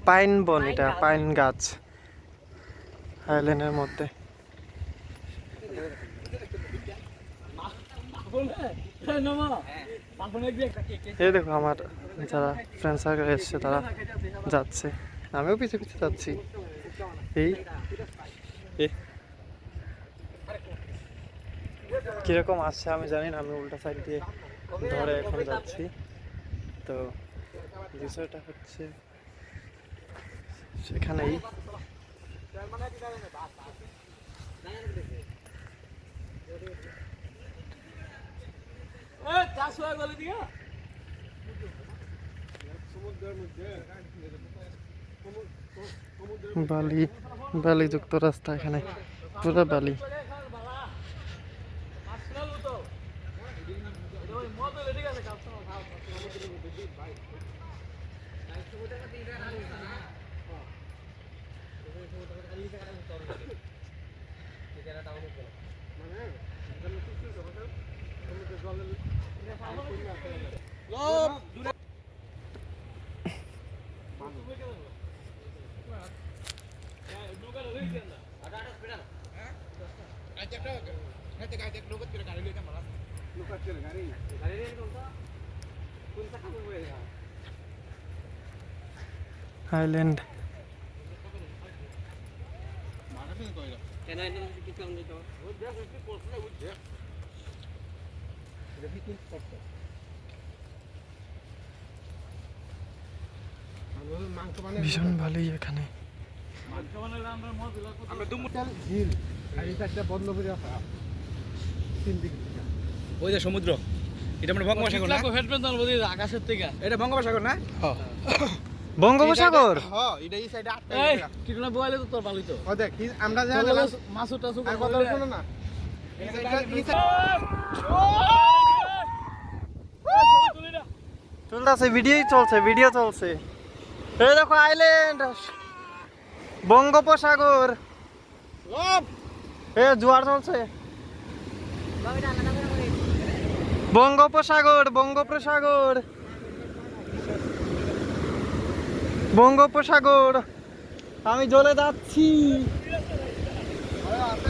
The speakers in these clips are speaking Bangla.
পাইন বন, এটা পাইন গাছ আইল্যান্ডের মধ্যে। এই দেখো আমার যারা ফ্রেন্ড সার্কেল এসছে তারা যাচ্ছে, আমিও পিছিয়ে পিছিয়ে যাচ্ছি। এই কিরকম আসছে আমি জানি না, আমি উল্টা সাইড দিয়ে ধরে এখন যাচ্ছি। তো বিষয়টা হচ্ছে সেখানেই বালি, বালিযুক্ত রাস্তা, এখানে পুরো বালি। আইল্যান্ড ভীষণ ভালোই এখানে। ওই যে সমুদ্র, এটা মানে বঙ্গোপসাগর না? আকাশের থেকে এটা বঙ্গোপসাগর না? বঙ্গোপসাগর। হ্যাঁ, এটা এই সাইডে আটটা। কিটনা বইলে তো তোর ভালোই তো। ও দেখ, আমরা যা মাছও টাছও আর কথা শুনো না। এই সাইডটা চলতেছে, ভিডিও চলছে, ভিডিও চলছে। এই দেখো আইল্যান্ড, বঙ্গোপসাগর। এ জোয়ার চলছে। বঙ্গোপসাগর, বঙ্গোপসাগর, বঙ্গোপসাগর। আমি জ্বলে যাচ্ছি,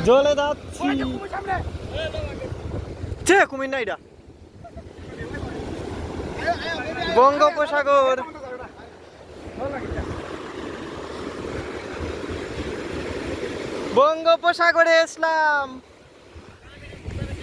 জ্বলে যাচ্ছি। চে কুমির না এটা, বঙ্গোপসাগর। বঙ্গোপসাগরে ইসলাম।